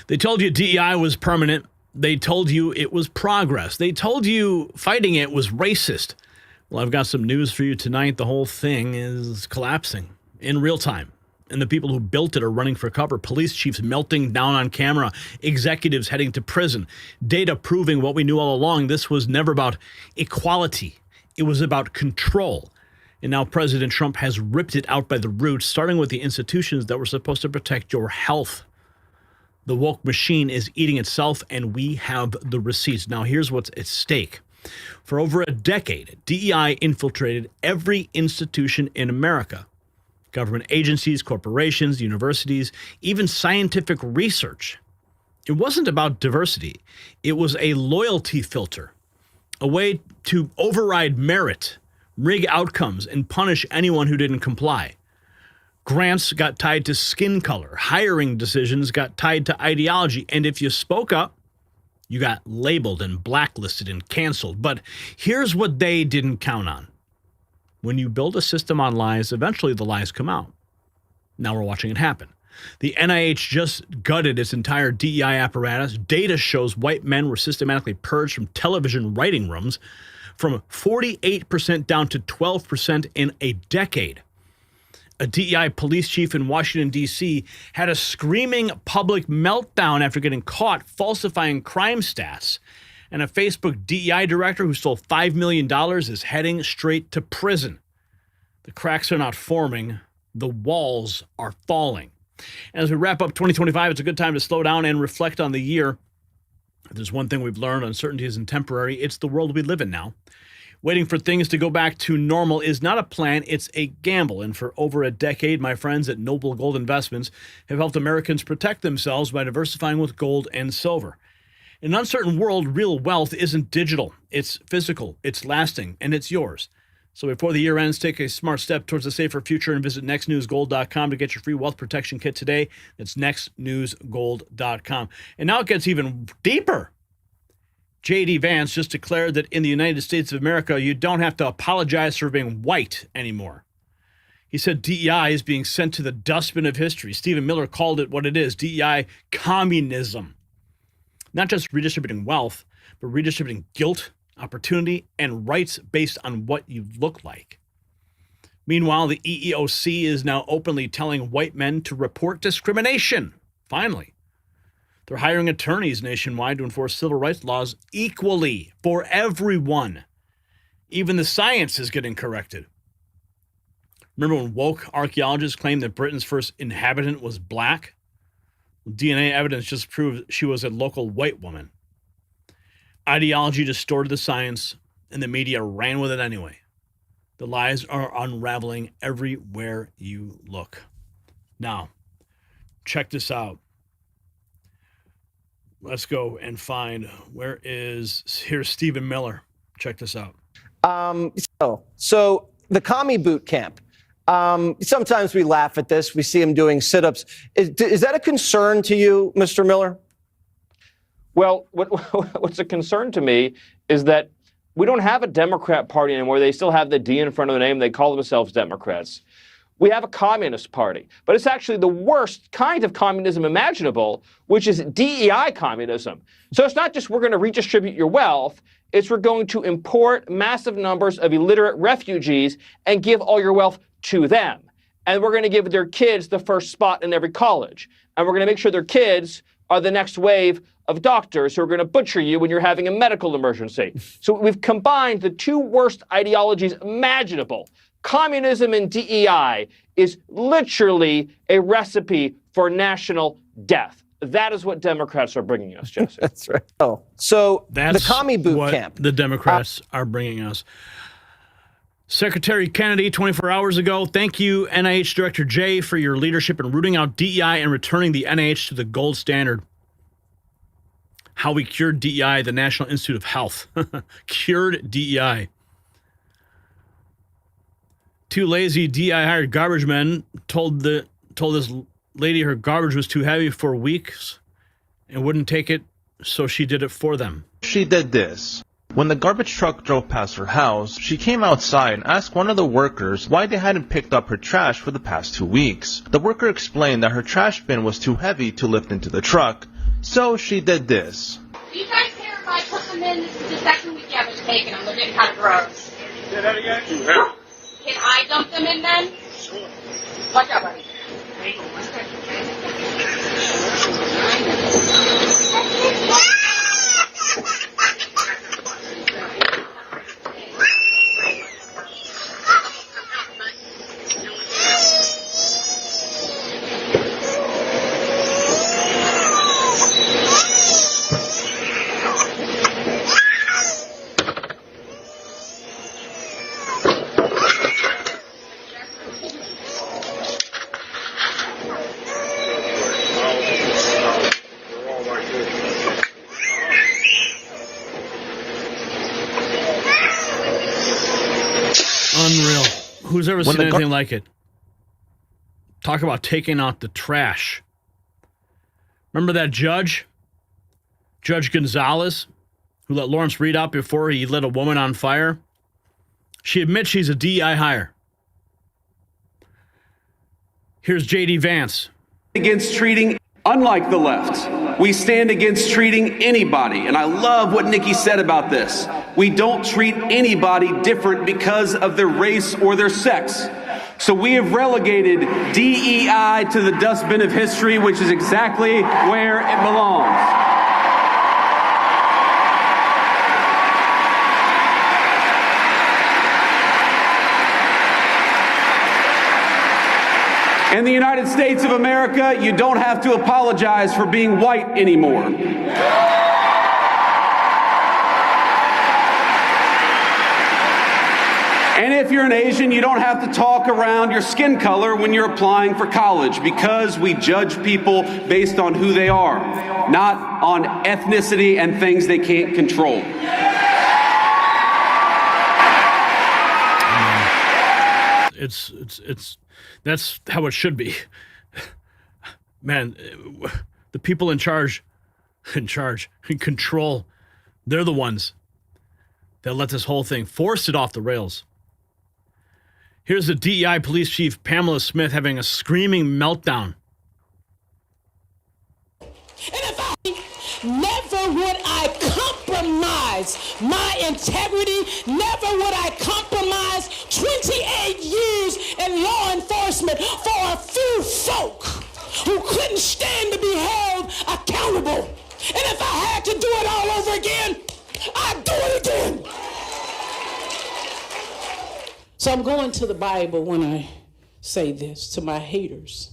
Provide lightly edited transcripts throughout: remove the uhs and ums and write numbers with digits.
They told you DEI was permanent. They told you it was progress. They told you fighting it was racist. Well, I've got some news for you tonight. The whole thing is collapsing in real time. And the people who built it are running for cover. Police chiefs melting down on camera. Executives heading to prison. Data proving what we knew all along. This was never about equality. It was about control. And now President Trump has ripped it out by the roots, starting with the institutions that were supposed to protect your health. The woke machine is eating itself, and we have the receipts. Now, here's what's at stake. For over a decade, DEI infiltrated every institution in America. Government agencies, corporations, universities, even scientific research. It wasn't about diversity. It was a loyalty filter, a way to override merit, rig outcomes, and punish anyone who didn't comply. Grants got tied to skin color. Hiring decisions got tied to ideology. And if you spoke up, you got labeled and blacklisted and canceled. But here's what they didn't count on. When you build a system on lies, eventually the lies come out. Now we're watching it happen. The NIH just gutted its entire DEI apparatus. Data shows white men were systematically purged from television writing rooms from 48% down to 12% in a decade. A DEI police chief in Washington, D.C. had a screaming public meltdown after getting caught falsifying crime stats. And a Facebook DEI director who stole $5 million is heading straight to prison. The cracks are not forming. The walls are falling. As we wrap up 2025, it's a good time to slow down and reflect on the year. If there's one thing we've learned, uncertainty isn't temporary. It's the world we live in now. Waiting for things to go back to normal is not a plan, it's a gamble. And for over a decade, my friends at Noble Gold Investments have helped Americans protect themselves by diversifying with gold and silver. In an uncertain world, real wealth isn't digital. It's physical, it's lasting, and it's yours. So before the year ends, take a smart step towards a safer future and visit nextnewsgold.com to get your free wealth protection kit today. That's nextnewsgold.com. And now it gets even deeper. J.D. Vance just declared that in the United States of America, you don't have to apologize for being white anymore. He said DEI is being sent to the dustbin of history. Stephen Miller called it what it is, DEI communism. Not just redistributing wealth, but redistributing guilt, opportunity, and rights based on what you look like. Meanwhile, the EEOC is now openly telling white men to report discrimination. Finally. They're hiring attorneys nationwide to enforce civil rights laws equally for everyone. Even the science is getting corrected. Remember when woke archaeologists claimed that Britain's first inhabitant was black? DNA evidence just proved she was a local white woman. Ideology distorted the science, and the media ran with it anyway. The lies are unraveling everywhere you look. Now, check this out. Let's go and find here's Stephen Miller. Check this out. So the commie boot camp. Sometimes we laugh at this. We see him doing sit-ups. Is that a concern to you, Mr. Miller? Well, what's a concern to me is that we don't have a Democrat Party anymore. They still have the D in front of the name. They call themselves Democrats. We have a Communist Party, but it's actually the worst kind of communism imaginable, which is DEI communism. So it's not just we're going to redistribute your wealth. It's we're going to import massive numbers of illiterate refugees and give all your wealth to them. And we're going to give their kids the first spot in every college. And we're going to make sure their kids are the next wave of doctors who are going to butcher you when you're having a medical emergency. So we've combined the two worst ideologies imaginable. Communism and DEI is literally a recipe for national death. That is what Democrats are bringing us, Jesse. That's right. Oh, so that's the commie boot what camp. The Democrats are bringing us. Secretary Kennedy, 24 hours ago, thank you, NIH Director Jay, for your leadership in rooting out DEI and returning the NIH to the gold standard. How we cured DEI, the National Institute of Health. Cured DEI. Two lazy DEI-hired garbage men told this lady her garbage was too heavy for weeks and wouldn't take it, so she did it for them. She did this. When the garbage truck drove past her house, she came outside and asked one of the workers why they hadn't picked up her trash for the past 2 weeks. The worker explained that her trash bin was too heavy to lift into the truck. So she did this. Do you guys care if I put them in? This is the second week I was taking them. They're getting kind of gross. Say that again? Can I dump them in then? Sure. Watch out, buddy. Unreal. Who's ever seen anything like it? Talk about taking out the trash. Remember that judge? Judge Gonzalez, who let Lawrence Reed out before he lit a woman on fire? She admits she's a DEI hire. Here's J.D. Vance. Against treating, unlike the left, we stand against treating anybody. And I love what Nikki said about this. We don't treat anybody different because of their race or their sex. So we have relegated DEI to the dustbin of history, which is exactly where it belongs. In the United States of America, you don't have to apologize for being white anymore. And if you're an Asian, you don't have to talk around your skin color when you're applying for college, because we judge people based on who they are, not on ethnicity and things they can't control. That's how it should be. Man, the people in control, they're the ones that let this whole thing force it off the rails. Here's the DEI police chief, Pamela Smith, having a screaming meltdown. Never would I compromise my integrity. Never would I compromise 28 years in law enforcement for a few folk who couldn't stand to be held accountable. And if I had to do it all over again, I'd do it again. So I'm going to the Bible when I say this to my haters.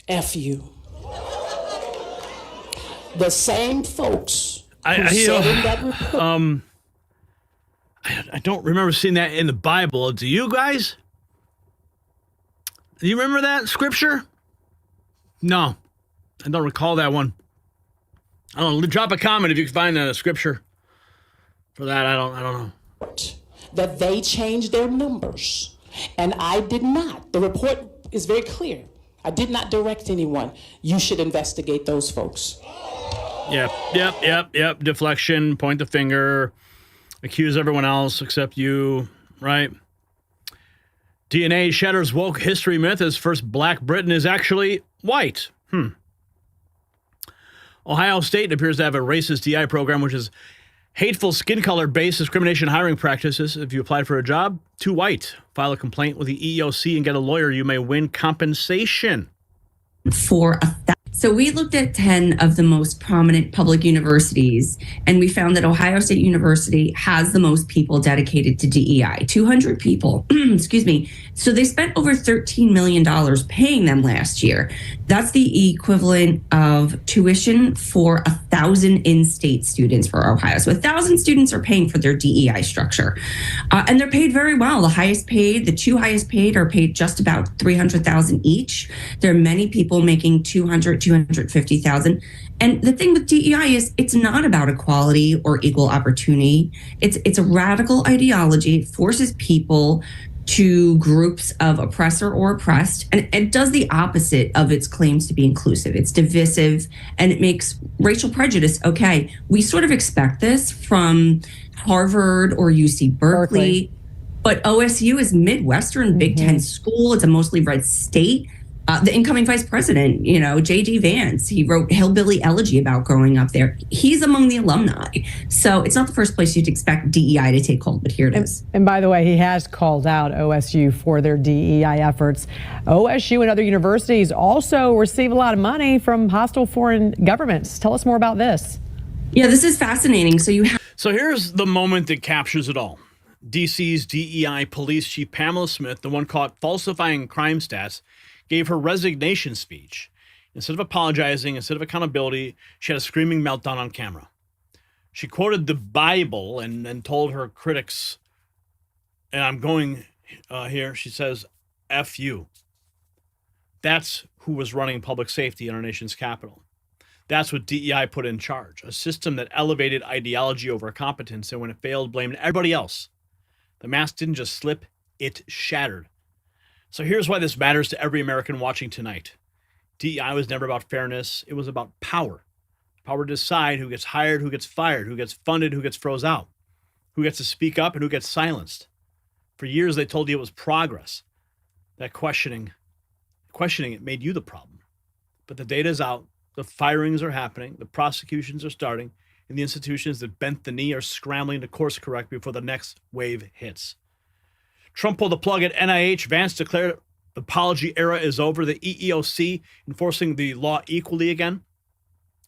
F you. The same folks who said in that report. I don't remember seeing that in the Bible. Do you guys? Do you remember that scripture? No, I don't recall that one. I don't know. Drop a comment if you can find a scripture for that. I don't know. That they changed their numbers, and I did not. The report is very clear. I did not direct anyone. You should investigate those folks. Yep. Deflection, point the finger, accuse everyone else except you, right? DNA shatters woke history myth as first black Briton is actually white. Ohio State appears to have a racist DI program, which is hateful skin color-based discrimination hiring practices. If you applied for a job, too white. File a complaint with the EEOC and get a lawyer. You may win compensation. So we looked at 10 of the most prominent public universities, and we found that Ohio State University has the most people dedicated to DEI, 200 people, excuse me. So they spent over $13 million paying them last year. That's the equivalent of tuition for 1,000 in-state students for Ohio. So 1,000 students are paying for their DEI structure. And they're paid very well. The two highest paid are paid just about $300,000 each. There are many people making $250,000. And the thing with DEI is it's not about equality or equal opportunity. It's a radical ideology. It forces people to groups of oppressor or oppressed, and it does the opposite of its claims to be inclusive. It's divisive, and it makes racial prejudice okay. We sort of expect this from Harvard or UC Berkeley. But OSU is Midwestern Big Ten school. It's a mostly red state. The incoming vice president, J.D. Vance, he wrote Hillbilly Elegy about growing up there. He's among the alumni. So it's not the first place you'd expect DEI to take hold, but here it is. And by the way, he has called out OSU for their DEI efforts. OSU and other universities also receive a lot of money from hostile foreign governments. Tell us more about this. Yeah, this is fascinating. So here's the moment that captures it all. DC's DEI police chief Pamela Smith, the one caught falsifying crime stats, gave her resignation speech. Instead of apologizing, instead of accountability, she had a screaming meltdown on camera. She quoted the Bible and told her critics, and I'm going here, she says, F you. That's who was running public safety in our nation's capital. That's what DEI put in charge, a system that elevated ideology over competence, and when it failed, blamed everybody else. The mask didn't just slip, it shattered. So here's why this matters to every American watching tonight. DEI was never about fairness. It was about power. Power to decide who gets hired, who gets fired, who gets funded, who gets froze out, who gets to speak up, and who gets silenced. For years, they told you it was progress. That questioning it made you the problem. But the data is out. The firings are happening. The prosecutions are starting. And the institutions that bent the knee are scrambling to course correct before the next wave hits. Trump pulled the plug at NIH. Vance declared the apology era is over. The EEOC enforcing the law equally again.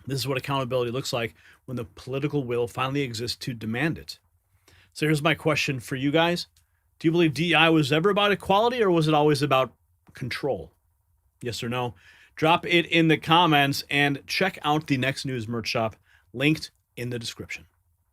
This is what accountability looks like when the political will finally exists to demand it. So here's my question for you guys. Do you believe DEI was ever about equality, or was it always about control? Yes or no? Drop it in the comments and check out the Next News merch shop linked in the description.